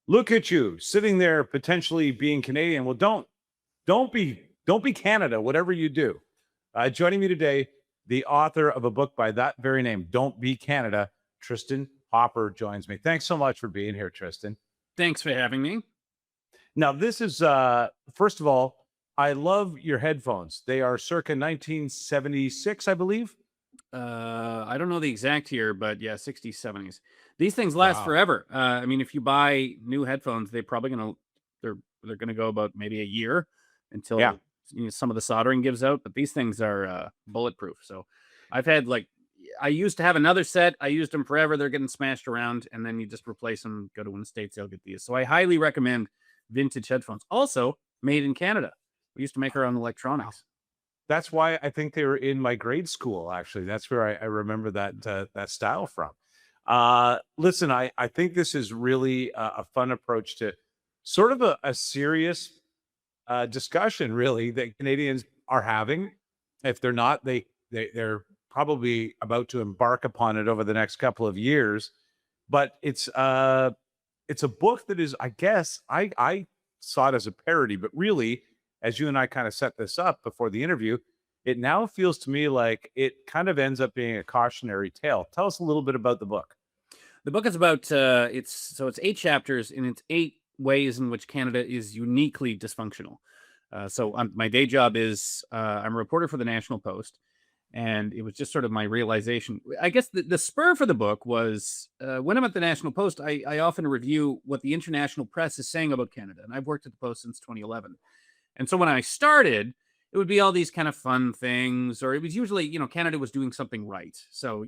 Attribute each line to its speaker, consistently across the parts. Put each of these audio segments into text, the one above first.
Speaker 1: look at you sitting there potentially being Canadian. Well, don't be Canada, whatever you do. Joining me today, the author of a book by that very name, Don't Be Canada, Tristin Hopper joins me. Thanks so much for being here, Tristin.
Speaker 2: Thanks for having me.
Speaker 1: Now, this is first of all, I love your headphones. They are circa 1976, I believe.
Speaker 2: I don't know the exact year, but yeah, 60s, 70s. These things last
Speaker 1: Wow.
Speaker 2: forever. I mean, if you buy new headphones, they're gonna go about maybe a year
Speaker 1: Yeah.
Speaker 2: until some of the soldering gives out. But these things are bulletproof. So I've had like I used to have another set. I used them forever. They're getting smashed around, and then you just replace them. Go to an estate sale, get these. So I highly recommend vintage headphones. Also made in Canada. We used to make our own
Speaker 1: Wow.
Speaker 2: electronics.
Speaker 1: That's why I think they were in my grade school. Actually, that's where I remember that style from. Listen, I think this is really a fun approach to sort of a serious discussion, really, that Canadians are having. If they're not, they're probably about to embark upon it over the next couple of years. But it's a book that is, I guess, I saw it as a parody, but really, as you and I kind of set this up before the interview, it now feels to me like it kind of ends up being a cautionary tale. Tell us a little bit about the book.
Speaker 2: The book is about it's 8 chapters and it's 8 ways in which Canada is uniquely dysfunctional. My day job is I'm a reporter for the National Post, and it was just sort of my realization. I guess the spur for the book was when I'm at the National Post, I often review what the international press is saying about Canada, and I've worked at the Post since 2011. And so when I started, it would be all these kind of fun things, or it was usually, Canada was doing something right. So,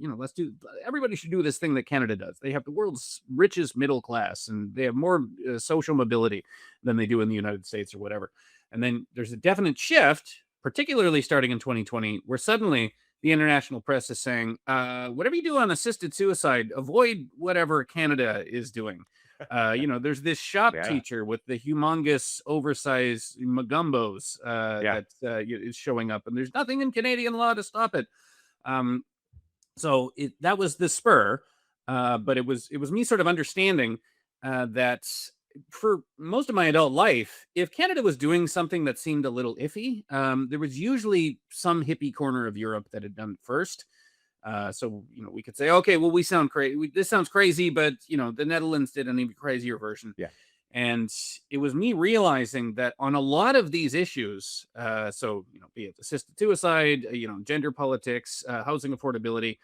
Speaker 2: everybody should do this thing that Canada does. They have the world's richest middle class and they have more social mobility than they do in the United States or whatever. And then there's a definite shift, particularly starting in 2020, where suddenly the international press is saying, whatever you do on assisted suicide, avoid whatever Canada is doing. There's this shop
Speaker 1: Yeah.
Speaker 2: teacher with the humongous, oversized magumbos
Speaker 1: Yeah.
Speaker 2: that is showing up, and there's nothing in Canadian law to stop it. Um, that was the spur, but it was me sort of understanding that for most of my adult life, if Canada was doing something that seemed a little iffy, there was usually some hippie corner of Europe that had done it first. We could say, okay, well, we sound crazy. This sounds crazy, but the Netherlands did an even crazier version.
Speaker 1: Yeah.
Speaker 2: And it was me realizing that on a lot of these issues, be it assisted suicide, gender politics, housing affordability,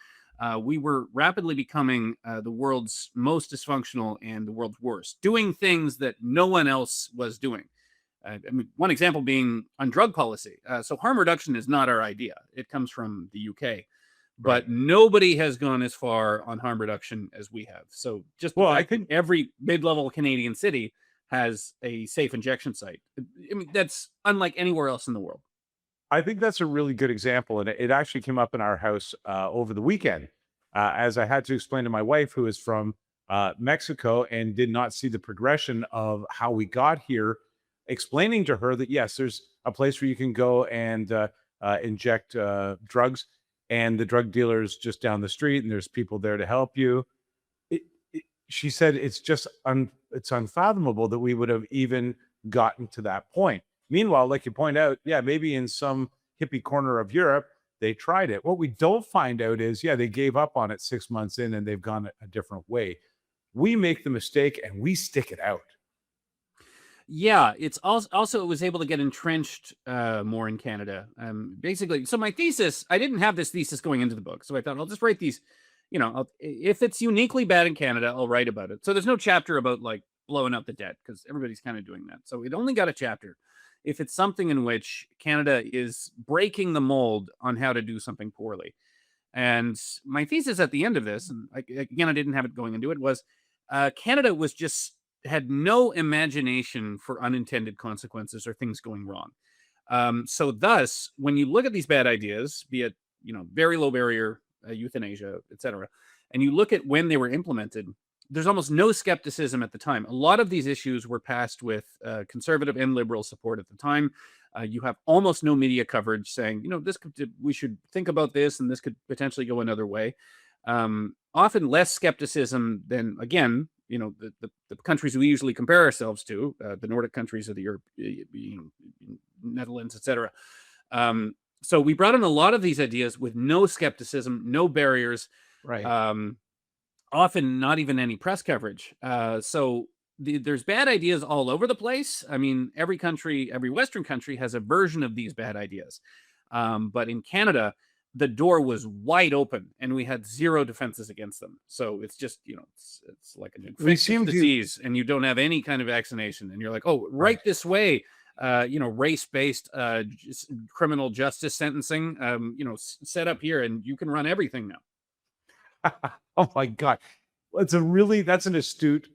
Speaker 2: we were rapidly becoming the world's most dysfunctional and the world's worst, doing things that no one else was doing. One example being on drug policy. So harm reduction is not our idea. It comes from the UK,
Speaker 1: Right.
Speaker 2: but nobody has gone as far on harm reduction as we have. So just the
Speaker 1: Well, I
Speaker 2: fact that
Speaker 1: think
Speaker 2: every mid-level Canadian city has a safe injection site. That's unlike anywhere else in the world.
Speaker 1: I think that's a really good example, and it actually came up in our house over the weekend, as I had to explain to my wife, who is from Mexico and did not see the progression of how we got here, explaining to her that yes, there's a place where you can go and inject drugs, and the drug dealer's just down the street, and there's people there to help you. She said it's just it's unfathomable that we would have even gotten to that point. Meanwhile, like you point out, yeah, maybe in some hippie corner of Europe, they tried it. What we don't find out is, yeah, they gave up on it 6 months in and they've gone a different way. We make the mistake and we stick it out.
Speaker 2: Yeah, it's also it was able to get entrenched more in Canada. Basically, so my thesis, I didn't have this thesis going into the book, so I thought I'll just write these. If it's uniquely bad in Canada, I'll write about it. So there's no chapter about like blowing up the debt because everybody's kind of doing that. So it only got a chapter if it's something in which Canada is breaking the mold on how to do something poorly. And my thesis at the end of this, and again, I didn't have it going into it, was Canada was just had no imagination for unintended consequences or things going wrong. So thus, when you look at these bad ideas, be it very low barrier euthanasia, etc., and you look at when they were implemented, there's almost no skepticism at the time. A lot of these issues were passed with conservative and liberal support at the time. You have almost no media coverage saying, we should think about this, and this could potentially go another way. Often less skepticism than, again, the countries we usually compare ourselves to, the Nordic countries of the Europe, Netherlands, etc. So we brought in a lot of these ideas with no skepticism, no barriers,
Speaker 1: Right.
Speaker 2: often not even any press coverage. So there's bad ideas all over the place. I mean, every country, every Western country has a version of these bad ideas. But in Canada, the door was wide open and we had zero defenses against them. So it's just, it's like an
Speaker 1: We
Speaker 2: infectious
Speaker 1: seem to
Speaker 2: disease and you don't have any kind of vaccination. And you're like, oh, right this way, race-based criminal justice sentencing, set up here and you can run everything now.
Speaker 1: Oh my God. That's an astute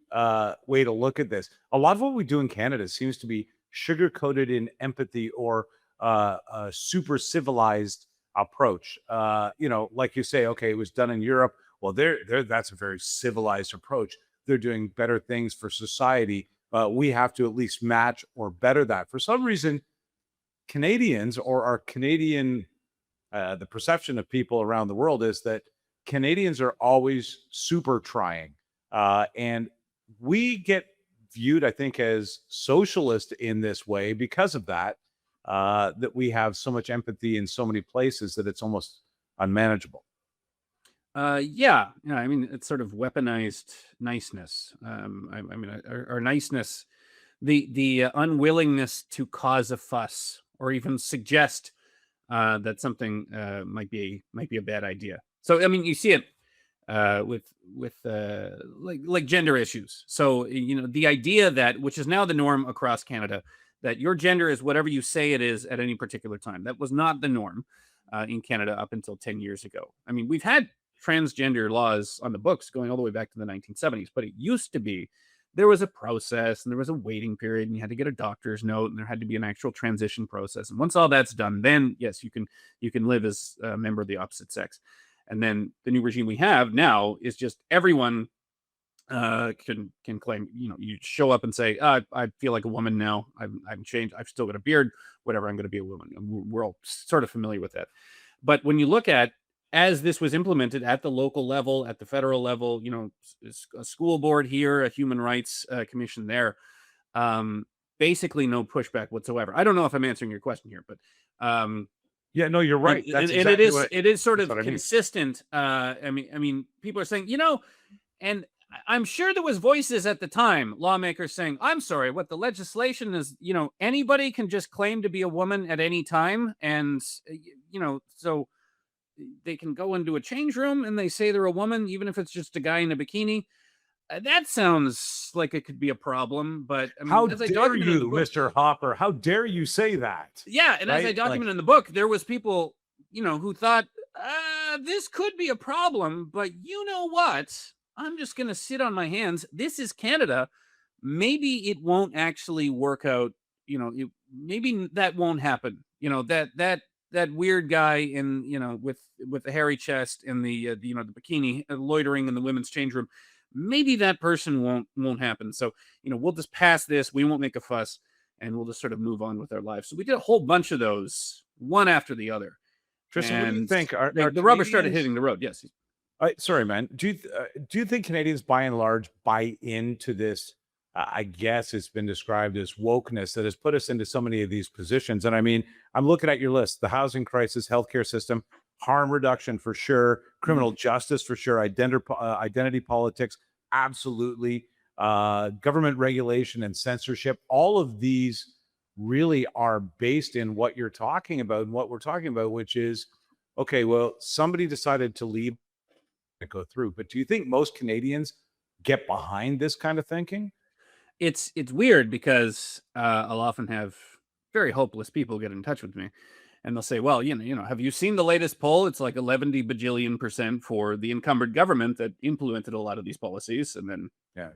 Speaker 1: way to look at this. A lot of what we do in Canada seems to be sugar-coated in empathy or a super civilized approach. Like you say, okay, it was done in Europe. Well, that's a very civilized approach. They're doing better things for society. We have to at least match or better that. For some reason, Canadians or our Canadian, the perception of people around the world is that Canadians are always super trying. And we get viewed, I think, as socialist in this way because of that, that we have so much empathy in so many places that it's unmanageable.
Speaker 2: I mean, it's sort of weaponized niceness. Our niceness, the unwillingness to cause a fuss or even suggest that something might be a bad idea. So I mean, you see it with like gender issues. So the idea that, which is now the norm across Canada, that your gender is whatever you say it is at any particular time. That was not the norm in Canada up until 10 years ago. I mean, we've had transgender laws on the books going all the way back to the 1970s, but it used to be there was a process and there was a waiting period and you had to get a doctor's note and there had to be an actual transition process. And once all that's done, then yes, you can live as a member of the opposite sex. And then the new regime we have now is just everyone can claim, you show up and say, I feel like a woman now. I'm changed. I've still got a beard, whatever. I'm going to be a woman. We're all sort of familiar with that. But when you look at, as this was implemented at the local level, at the federal level, a school board here, a human rights commission there, basically no pushback whatsoever. I don't know if I'm answering your question here, but
Speaker 1: yeah, no, you're right.
Speaker 2: And it is sort of consistent. I mean, people are saying, and I'm sure there was voices at the time, lawmakers saying, I'm sorry, what the legislation is, anybody can just claim to be a woman at any time. And, so they can go into a change room and they say they're a woman, even if it's just a guy in a bikini. That sounds like it could be a problem, but I mean,
Speaker 1: how dare you, Mr. Hopper? How dare you say that?
Speaker 2: Yeah, and right? As I document in the book, there was people, who thought this could be a problem, but you know what? I'm just going to sit on my hands. This is Canada. Maybe it won't actually work out. Maybe that won't happen. That weird guy in with the hairy chest and the bikini loitering in the women's change room. Maybe that person won't happen. So we'll just pass this. We won't make a fuss, and we'll just sort of move on with our lives. So we did a whole bunch of those, one after the other.
Speaker 1: Tristin, what do you think?
Speaker 2: The rubber started hitting the road. Yes.
Speaker 1: Sorry, man. Do you think Canadians, by and large, buy into this? I guess it's been described as wokeness that has put us into so many of these positions. And I mean, I'm looking at your list: the housing crisis, healthcare system, harm reduction for sure, criminal justice for sure, identity politics, absolutely, government regulation and censorship. All of these really are based in what you're talking about and what we're talking about, which is, okay, well, somebody decided to leave and go through. But do you think most Canadians get behind this kind of thinking?
Speaker 2: It's weird because I'll often have very hopeless people get in touch with me. And they'll say, well, have you seen the latest poll? It's like 11 bajillion% for the encumbered government that implemented a lot of these policies. And then,
Speaker 1: yeah.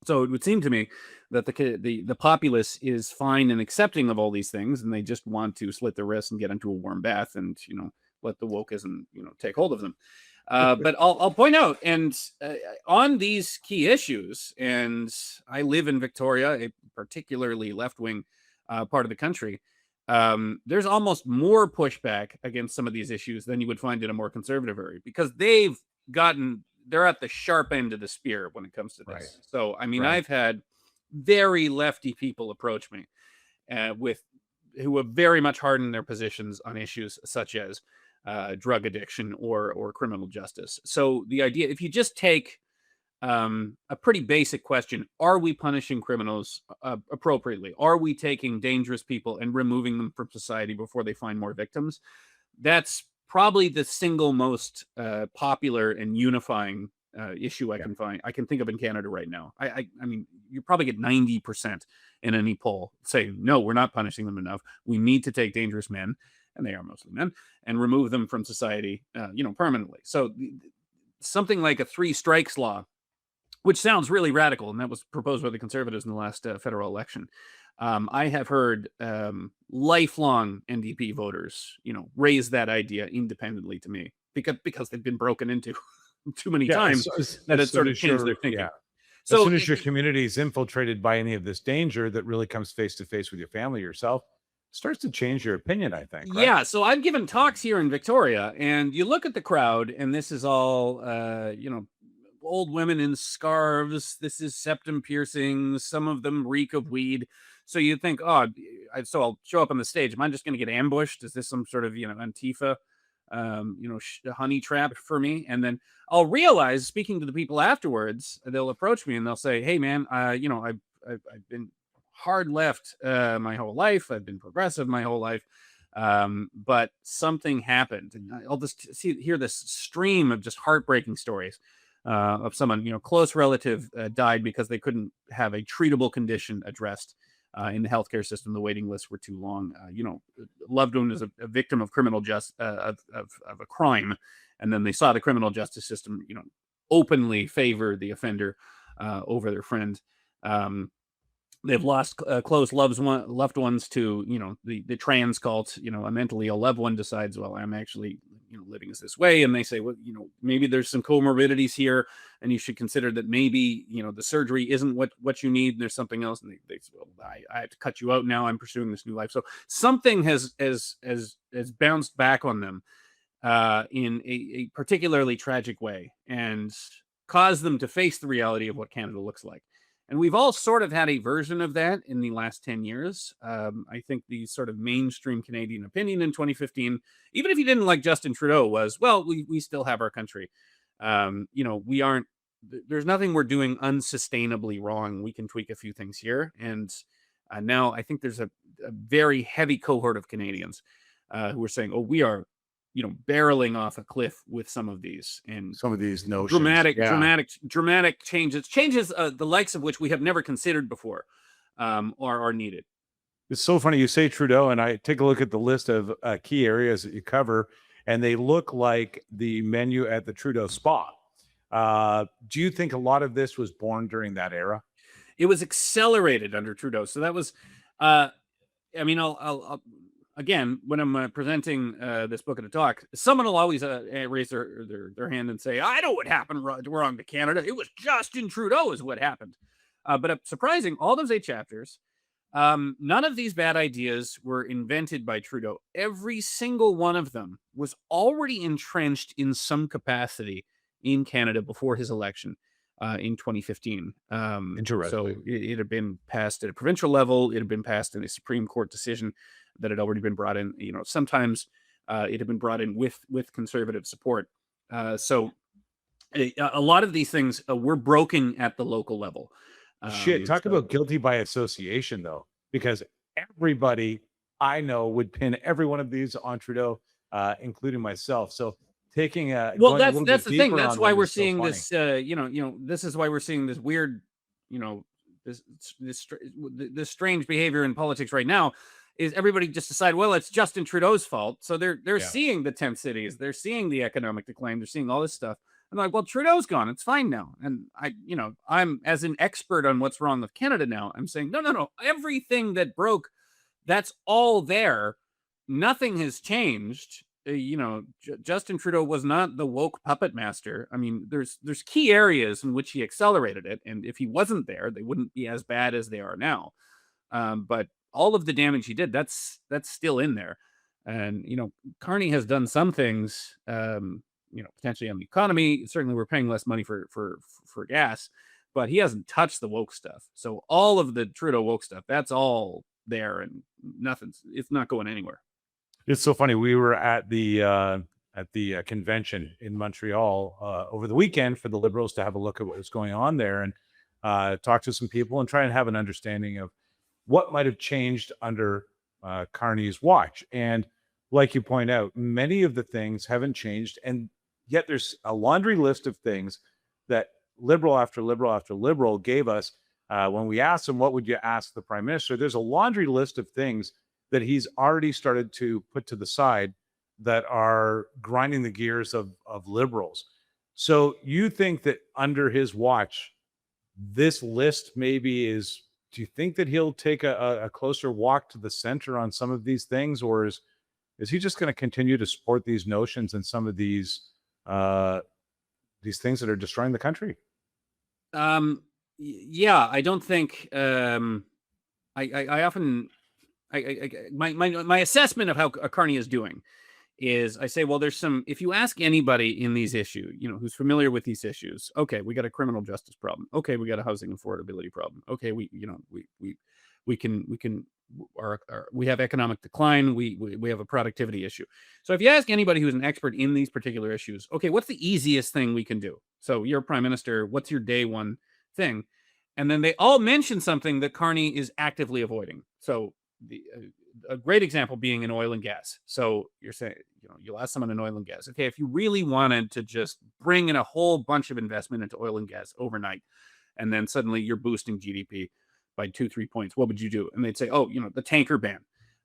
Speaker 2: So it would seem to me that the populace is fine and accepting of all these things, and they just want to slit their wrists and get into a warm bath and, let the wokeism, take hold of them. But I'll point out, and on these key issues, and I live in Victoria, a particularly left-wing part of the country. There's almost more pushback against some of these issues than you would find in a more conservative area, because they've gotten they're at the sharp end of the spear when it comes to
Speaker 1: Right.
Speaker 2: this. So I mean,
Speaker 1: Right.
Speaker 2: I've had very lefty people approach me with who have very much hardened their positions on issues such as drug addiction or criminal justice. So the idea, if you just take a pretty basic question: are we punishing criminals appropriately? Are we taking dangerous people and removing them from society before they find more victims? That's probably the single most popular and unifying issue
Speaker 1: Yeah.
Speaker 2: I can think of in Canada right now. I mean, you probably get 90% in any poll say no, we're not punishing them enough. We need to take dangerous men, and they are mostly men, and remove them from society, permanently. So something like a three strikes law, which sounds really radical, and that was proposed by the Conservatives in the last federal election. I have heard lifelong NDP voters, raise that idea independently to me because they've been broken into too many
Speaker 1: Yeah.
Speaker 2: times that it sort of changed their thinking.
Speaker 1: As
Speaker 2: So
Speaker 1: soon as your community is infiltrated by any of this danger that really comes face to face with your family yourself, starts to change your opinion, I think, right?
Speaker 2: yeah, so I've given talks here in Victoria, and you look at the crowd, and this is all, old women in scarves. This is septum piercings. Some of them reek of weed. So you think, oh, so I'll show up on the stage. Am I just going to get ambushed? Is this some sort of, Antifa, honey trap for me? And then I'll realize, speaking to the people afterwards, they'll approach me and they'll say, "Hey, man, I've been hard left my whole life. I've been progressive my whole life. But something happened." And I'll just hear this stream of just heartbreaking stories of someone, close relative died because they couldn't have a treatable condition addressed in the healthcare system. The waiting lists were too long. Loved one is a victim of criminal of a crime, and then they saw the criminal justice system, openly favor the offender over their friend. They've lost close loved ones to the trans cult. A mentally ill loved one decides, well, I'm actually living as this way, and they say, well, maybe there's some comorbidities here, and you should consider that maybe the surgery isn't what you need. And there's something else, and they say, well, I have to cut you out now. I'm pursuing this new life. So something has bounced back on them in a particularly tragic way, and caused them to face the reality of what Canada looks like. And we've all sort of had a version of that in the last 10 years. I think the sort of mainstream Canadian opinion in 2015, even if you didn't like Justin Trudeau, was, well, we still have our country. We aren't, there's nothing we're doing unsustainably wrong. We can tweak a few things here. And now I think there's a very heavy cohort of Canadians who are saying, oh, we are barreling off a cliff with some of these, and
Speaker 1: Some of these notions.
Speaker 2: dramatic changes the likes of which we have never considered before, are needed.
Speaker 1: It's so funny you say Trudeau, and I take a look at the list of key areas that you cover, and they look like the menu at the Trudeau Spa. Do you think a lot of this was born during that era?
Speaker 2: It was accelerated under Trudeau. So that was, I'll again, when I'm presenting this book at a talk, someone will always raise their hand and say, I know what happened wrong to Canada. It was Justin Trudeau is what happened. But surprising, all those 8 chapters, none of these bad ideas were invented by Trudeau. Every single one of them was already entrenched in some capacity in Canada before his election in 2015.
Speaker 1: Interesting.
Speaker 2: So it had been passed at a provincial level. It had been passed in a Supreme Court decision that had already been brought in. Sometimes it had been brought in with conservative support. So a lot of these things were broken at the local level.
Speaker 1: Talk about guilty by association, though, because everybody I know would pin every one of these on Trudeau, including myself. So taking
Speaker 2: that's the thing. That's why we're seeing this. This is why we're seeing this weird, this strange behavior in politics right now. Is everybody just decide, well, it's Justin Trudeau's fault. So they're seeing the tent cities, they're seeing the economic decline, they're seeing all this stuff. I'm like, well, Trudeau's gone, it's fine now. And I'm as an expert on what's wrong with Canada now, I'm saying, no, everything that broke, that's all there. Nothing has changed. Justin Trudeau was not the woke puppet master. I mean, there's key areas in which he accelerated it, and if he wasn't there, they wouldn't be as bad as they are now. But all of the damage he did, that's still in there. And Carney has done some things potentially on the economy. Certainly, we're paying less money for gas, but he hasn't touched the woke stuff. So all of the Trudeau woke stuff, that's all there, and it's not going anywhere.
Speaker 1: It's so funny. We were at the convention in Montreal over the weekend for the Liberals to have a look at what was going on there and talk to some people and try and have an understanding of what might have changed under Carney's watch. And like you point out, many of the things haven't changed, and yet there's a laundry list of things that Liberal after Liberal after Liberal gave us when we asked him, what would you ask the Prime Minister? There's a laundry list of things that he's already started to put to the side that are grinding the gears of Liberals. So you think that under his watch, this list maybe is, do you think that he'll take a closer walk to the center on some of these things, or is he just going to continue to support these notions and some of these things that are destroying the country?
Speaker 2: Yeah, I don't think I often my assessment of how Carney is doing is, I say, well, there's some, if you ask anybody in these issues, who's familiar with these issues, okay, we got a criminal justice problem. Okay, we got a housing affordability problem. Okay, we have economic decline. We have a productivity issue. So if you ask anybody who's an expert in these particular issues, okay, what's the easiest thing we can do? So you're prime minister, what's your day one thing? And then they all mention something that Carney is actively avoiding. So a great example being in oil and gas. So you're saying, you'll ask someone in oil and gas, okay, if you really wanted to just bring in a whole bunch of investment into oil and gas overnight, and then suddenly you're boosting GDP by 2-3 points, what would you do? And they'd say, oh, the tanker ban.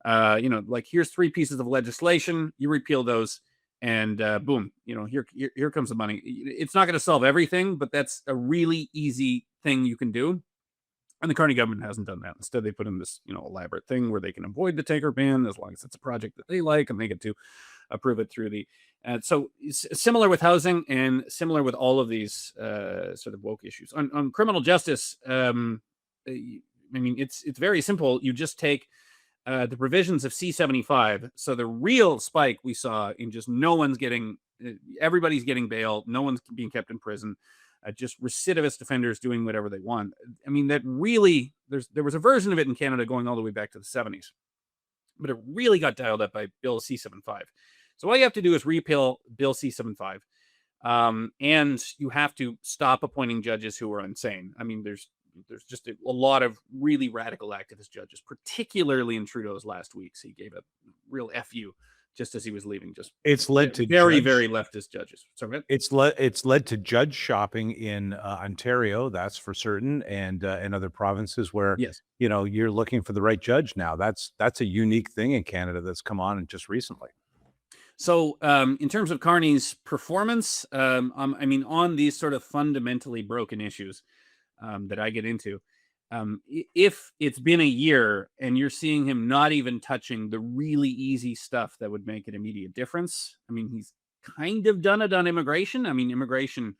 Speaker 2: Like, here's 3 pieces of legislation, you repeal those, and boom, here comes the money. It's not going to solve everything, but that's a really easy thing you can do. And the Carney government hasn't done that. Instead, they put in this, elaborate thing where they can avoid the tanker ban as long as it's a project that they like, and they get to approve it through the. So it's similar with housing, and similar with all of these sort of woke issues. On criminal justice, I mean, it's very simple. You just take the provisions of C-75. So the real spike we saw in just everybody's getting bail, no one's being kept in prison. Just recidivist offenders doing whatever they want. I mean, that really, there was a version of it in Canada going all the way back to the 70s, but it really got dialed up by Bill C-75. So all you have to do is repeal Bill C-75, and you have to stop appointing judges who are insane. I mean, there's just a lot of really radical activist judges, particularly in Trudeau's last weeks. He gave a real FU just as he was leaving. Just
Speaker 1: it's led to
Speaker 2: very leftist judges. Sorry,
Speaker 1: it's led to judge shopping in Ontario, that's for certain, and in other provinces where
Speaker 2: yes,
Speaker 1: you're looking for the right judge now. That's a unique thing in Canada that's come on just recently.
Speaker 2: So in terms of Carney's performance, I mean, on these sort of fundamentally broken issues that I get into, if it's been a year and you're seeing him not even touching the really easy stuff that would make an immediate difference, I mean, he's kind of done it on immigration. I mean, immigration,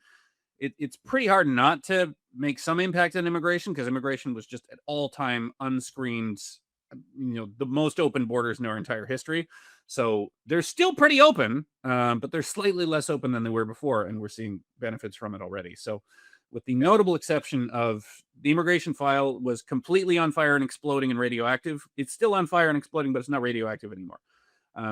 Speaker 2: it's pretty hard not to make some impact on immigration, because immigration was just at all time unscreened, the most open borders in our entire history. So they're still pretty open, but they're slightly less open than they were before, and we're seeing benefits from it already. So with the notable exception of the immigration file was completely on fire and exploding and radioactive. It's still on fire and exploding, but it's not radioactive anymore.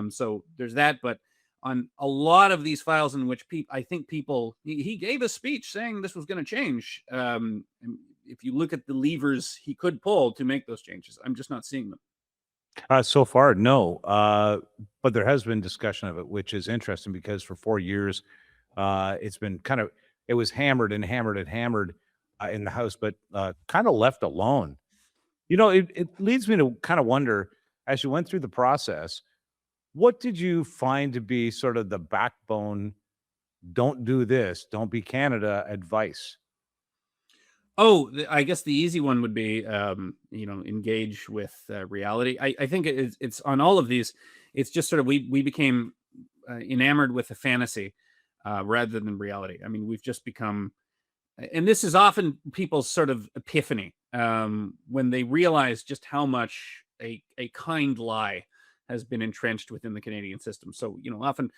Speaker 2: So there's that. But on a lot of these files in which I think he gave a speech saying this was going to change. And if you look at the levers he could pull to make those changes, I'm just not seeing them.
Speaker 1: So far, no. But there has been discussion of it, which is interesting, because for 4 years, it's been it was hammered and hammered and hammered in the House, but kind of left alone. It leads me to kind of wonder, as you went through the process, what did you find to be sort of the backbone, don't do this, don't be Canada advice?
Speaker 2: Oh, I guess the easy one would be, engage with reality. I think it's on all of these. It's just sort of, we became enamored with the fantasy rather than reality. I mean, we've just become, and this is often people's sort of epiphany when they realize just how much a kind lie has been entrenched within the Canadian system. So, often,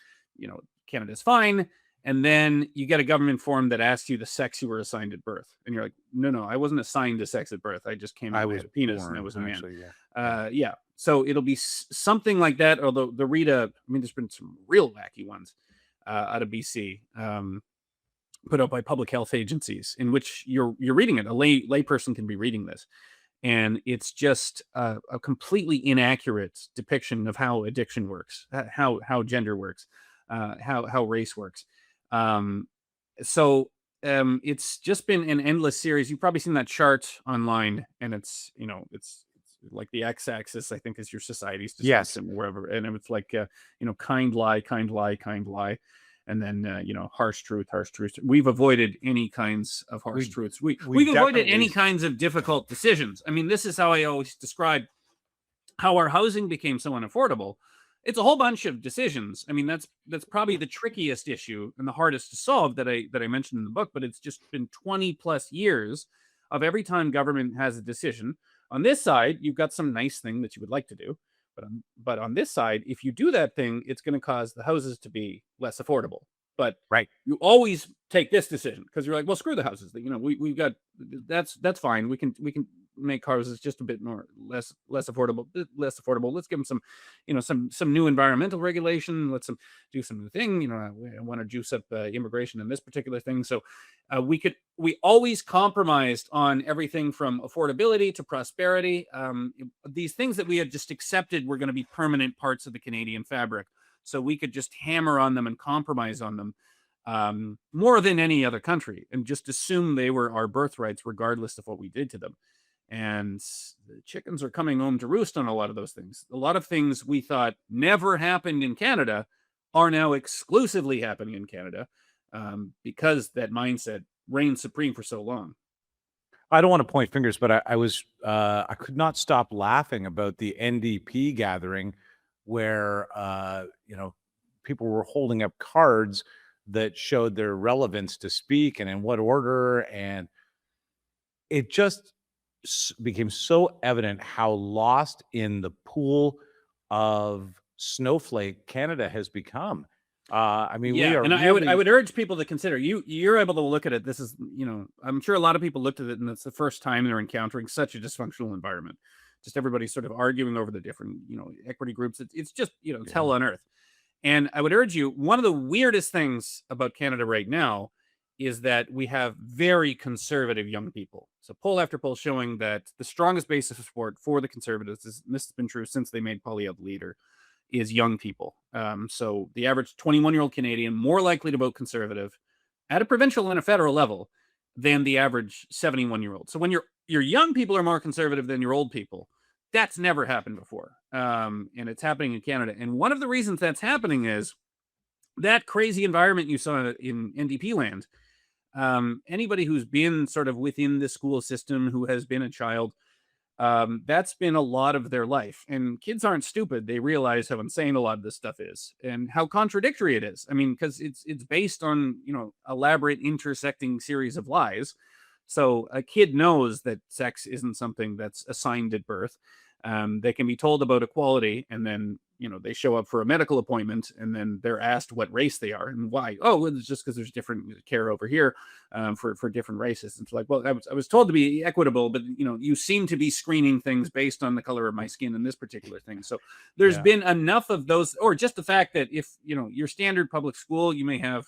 Speaker 2: Canada's fine. And then you get a government form that asks you the sex you were assigned at birth. And you're like, no, I wasn't assigned to sex at birth. I just came out
Speaker 1: I
Speaker 2: and I
Speaker 1: was
Speaker 2: had a penis and I
Speaker 1: born,
Speaker 2: was a man.
Speaker 1: actually. Yeah.
Speaker 2: Yeah. So it'll be something like that. Although the Rita, I mean, there's been some real wacky ones out of BC, put out by public health agencies, in which you're reading it. A layperson can be reading this, and it's just a completely inaccurate depiction of how addiction works, how gender works, how race works. Um, so it's just been an endless series. You've probably seen that chart online, and it's it's like the x-axis, I think, is your society's
Speaker 1: Yes.
Speaker 2: dysfunction, wherever, and it's like kind lie, kind lie, kind lie, and then harsh truth, harsh truth. We've avoided any kinds of harsh truths. We've avoided any kinds of difficult decisions. I mean, this is how I always describe how our housing became so unaffordable. It's a whole bunch of decisions. I mean, that's probably the trickiest issue and the hardest to solve that I mentioned in the book. But it's just been 20 plus years of every time government has a decision. On this side, you've got some nice thing that you would like to do, but on this side, if you do that thing, it's going to cause the houses to be less affordable. But
Speaker 1: Right.
Speaker 2: you always take this decision because you're like, well, screw the houses. We've got that's fine. We can make houses just a bit less affordable. Let's give them some new environmental regulation. Let's do some new thing. I want to juice up immigration in this particular thing. So we always compromised on everything from affordability to prosperity. These things that we had just accepted were going to be permanent parts of the Canadian fabric. So we could just hammer on them and compromise on them more than any other country, and just assume they were our birthrights regardless of what we did to them. And the chickens are coming home to roost on a lot of those things. A lot of things we thought never happened in Canada are now exclusively happening in Canada because that mindset reigned supreme for so long.
Speaker 1: I don't want to point fingers, but I could not stop laughing about the NDP gathering where people were holding up cards that showed their relevance to speak and in what order, and it just became so evident how lost in the pool of snowflake Canada has become. I mean, we are
Speaker 2: and I
Speaker 1: really,
Speaker 2: would urge people to consider, you're able to look at it. This is, I'm sure a lot of people looked at it and it's the first time they're encountering such a dysfunctional environment. Just everybody sort of arguing over the different, equity groups. It's just, it's hell on earth. And I would urge you, one of the weirdest things about Canada right now is that we have very conservative young people. So poll after poll showing that the strongest basis of support for the Conservatives, and this has been true since they made Poilievre leader, is young people. So the average 21-year-old Canadian more likely to vote Conservative at a provincial and a federal level than the average 71-year-old. So when your young people are more conservative than your old people, that's never happened before. And it's happening in Canada. And one of the reasons that's happening is that crazy environment you saw in NDP land. Anybody who's been sort of within the school system, who has been a child, that's been a lot of their life. And kids aren't stupid. They realize how insane a lot of this stuff is and how contradictory it is. I mean, because it's based on, elaborate intersecting series of lies. So a kid knows that sex isn't something that's assigned at birth. They can be told about equality, and then they show up for a medical appointment, and then they're asked what race they are and why. Oh, well, it's just because there's different care over here for different races. It's like, well, I was told to be equitable, but you seem to be screening things based on the color of my skin in this particular thing. So there's been enough of those, or just the fact that if your standard public school, you may have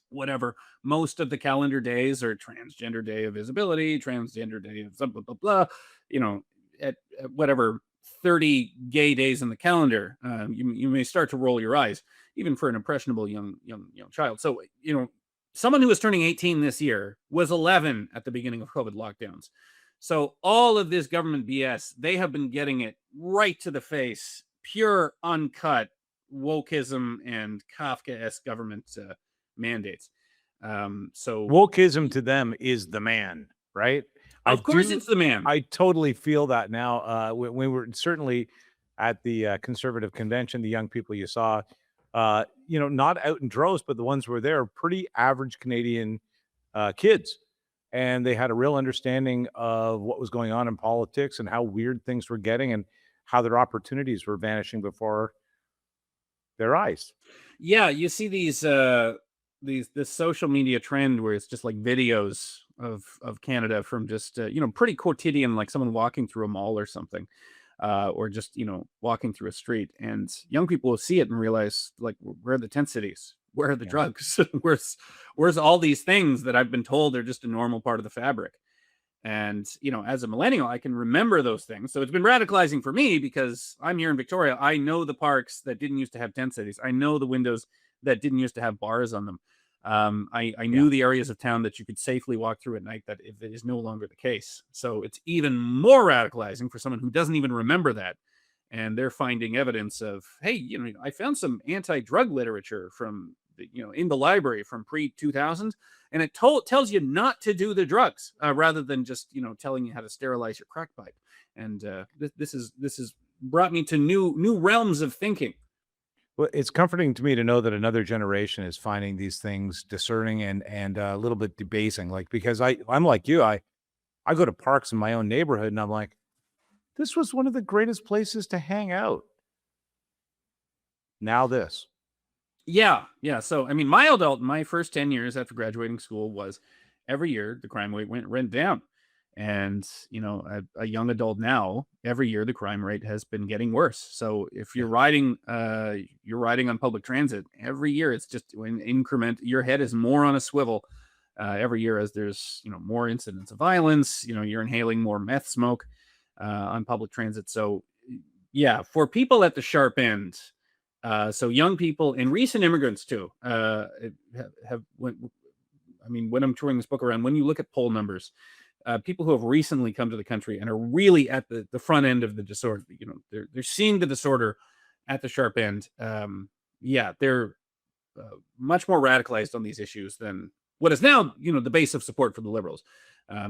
Speaker 2: whatever, most of the calendar days are transgender day of visibility, transgender day of blah, blah, blah, at whatever 30 gay days in the calendar, you may start to roll your eyes, even for an impressionable young child. So, someone who was turning 18 this year was 11 at the beginning of COVID lockdowns. So all of this government BS, they have been getting it right to the face, pure, uncut wokeism and Kafka-esque government mandates. So
Speaker 1: wokeism to them is the man, right?
Speaker 2: Of course, it's the man.
Speaker 1: I totally feel that now. When we were certainly at the Conservative convention, the young people you saw, not out in droves, but the ones who were there, pretty average Canadian kids. And they had a real understanding of what was going on in politics and how weird things were getting and how their opportunities were vanishing before their eyes.
Speaker 2: Yeah, you see these this social media trend where it's just like videos of Canada from just pretty quotidian, like someone walking through a mall or something, or just walking through a street, and young people will see it and realize, like, where are the tent cities? Where are the
Speaker 1: Yeah.
Speaker 2: drugs? Where's all these things that I've been told are just a normal part of the fabric? And, as a millennial, I can remember those things. So it's been radicalizing for me because I'm here in Victoria. I know the parks that didn't used to have tent cities. I know the windows that didn't used to have bars on them. I
Speaker 1: Yeah.
Speaker 2: knew the areas of town that you could safely walk through at night, that it is no longer the case. So it's even more radicalizing for someone who doesn't even remember that. And they're finding evidence of, hey, I found some anti-drug literature from, in the library from pre-2000, and it tells you not to do the drugs, rather than just telling you how to sterilize your crack pipe. And this is brought me to new realms of thinking.
Speaker 1: Well, it's comforting to me to know that another generation is finding these things discerning and a little bit debasing. Like, because I'm like you, I go to parks in my own neighborhood and I'm like, this was one of the greatest places to hang out. Now this.
Speaker 2: Yeah, yeah. So I mean, my first 10 years after graduating school was every year the crime rate went down. And a young adult now, every year the crime rate has been getting worse. So if
Speaker 1: Yeah.
Speaker 2: you're riding on public transit, every year it's just an increment. Your head is more on a swivel every year, as there's more incidents of violence. You're inhaling more meth smoke on public transit. So yeah, for people at the sharp end, so young people and recent immigrants too, I mean, when I'm touring this book around, when you look at poll numbers, people who have recently come to the country and are really at the front end of the disorder, they're seeing the disorder at the sharp end. Yeah, they're much more radicalized on these issues than what is now, the base of support for the liberals.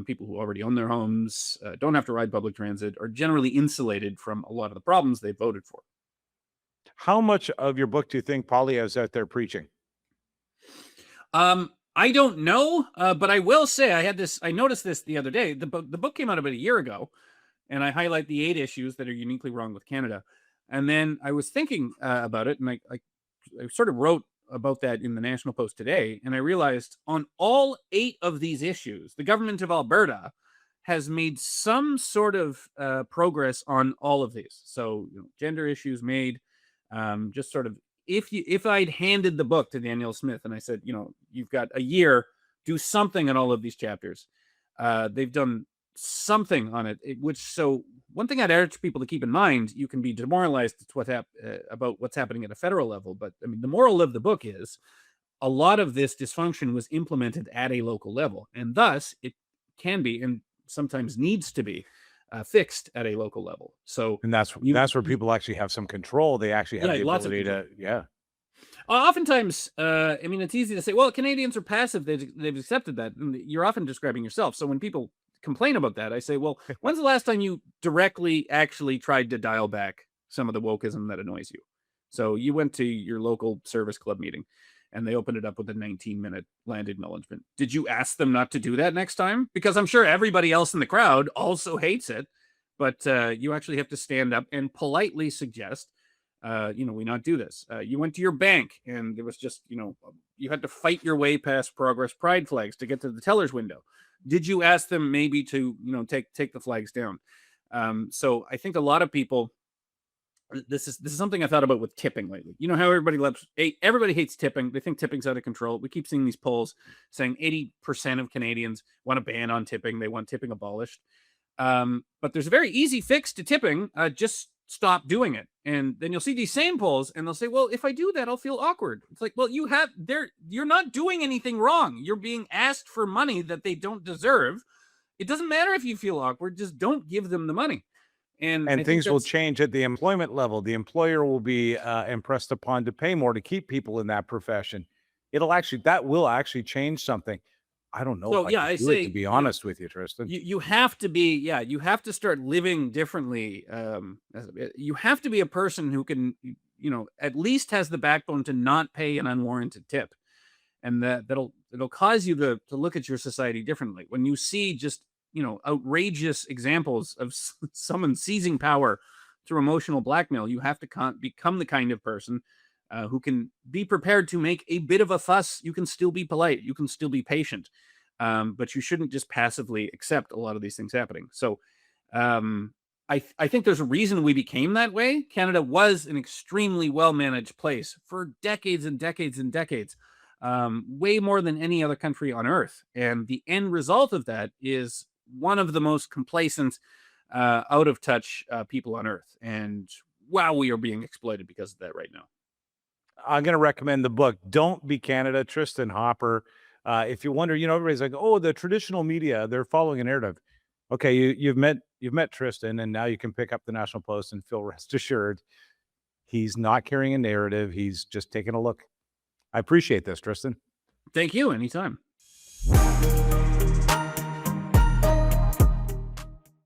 Speaker 2: People who already own their homes, don't have to ride public transit, are generally insulated from a lot of the problems they voted for.
Speaker 1: How much of your book do you think Polly is out there preaching?
Speaker 2: I don't know, but I will say I noticed this the other day. The book came out about a year ago, and I highlight the 8 issues that are uniquely wrong with Canada. And then I was thinking about it, and I sort of wrote about that in the National Post today, and I realized on all 8 of these issues, the government of Alberta has made some sort of progress on all of these. So, gender issues made, just sort of, if I'd handed the book to Danielle Smith and I said, you've got a year, do something on all of these chapters, they've done something on it. So one thing I'd urge people to keep in mind: you can be demoralized about what's happening at a federal level, but I mean, the moral of the book is a lot of this dysfunction was implemented at a local level, and thus it can be, and sometimes needs to be, fixed at a local level. So
Speaker 1: And that's where people actually have some control. They actually have
Speaker 2: yeah,
Speaker 1: the
Speaker 2: lots of
Speaker 1: ability
Speaker 2: control.
Speaker 1: to, yeah.
Speaker 2: Oftentimes, I mean, it's easy to say, well, Canadians are passive. They've accepted that. And you're often describing yourself. So when people complain about that, I say, well, when's the last time you directly actually tried to dial back some of the wokeism that annoys you? So you went to your local service club meeting and they opened it up with a 19-minute land acknowledgement. Did you ask them not to do that next time? Because I'm sure everybody else in the crowd also hates it. But you actually have to stand up and politely suggest, we not do this. You went to your bank and it was just, you had to fight your way past Progress Pride flags to get to the teller's window. Did you ask them maybe to, take the flags down? So I think a lot of people, this is something I thought about with tipping lately. You know how everybody hates tipping. They think tipping's out of control. We keep seeing these polls saying 80% of Canadians want a ban on tipping. They want tipping abolished. But there's a very easy fix to tipping. Just stop doing it. And then you'll see these same polls and they'll say, well, if I do that, I'll feel awkward. It's like, well, you're not doing anything wrong. You're being asked for money that they don't deserve. It doesn't matter if you feel awkward, just don't give them the money. And I
Speaker 1: And
Speaker 2: think
Speaker 1: things will
Speaker 2: that's,
Speaker 1: change at the employment level. The employer will be impressed upon to pay more to keep people in that profession. That will actually change something. I don't know if
Speaker 2: so
Speaker 1: I
Speaker 2: yeah,
Speaker 1: could
Speaker 2: I
Speaker 1: do it, to
Speaker 2: say,
Speaker 1: be honest with you, Tristan.
Speaker 2: you have to be, yeah, you have to start living differently. You have to be a person who can, at least has the backbone to not pay an unwarranted tip. And it'll cause you to look at your society differently. When you see just, outrageous examples of someone seizing power through emotional blackmail, you have to become the kind of person who can be prepared to make a bit of a fuss. You can still be polite. You can still be patient. But you shouldn't just passively accept a lot of these things happening. So I think there's a reason we became that way. Canada was an extremely well-managed place for decades and decades and decades, way more than any other country on earth. And the end result of that is one of the most complacent, out of touch people on earth. And wow, we are being exploited because of that right now.
Speaker 1: I'm going to recommend the book "Don't Be Canada," Tristin Hopper. If you wonder, everybody's like, "Oh, the traditional media, they're following a narrative." Okay, you've met Tristin, and now you can pick up the National Post and feel rest assured he's not carrying a narrative. He's just taking a look. I appreciate this, Tristin.
Speaker 2: Thank you. Anytime.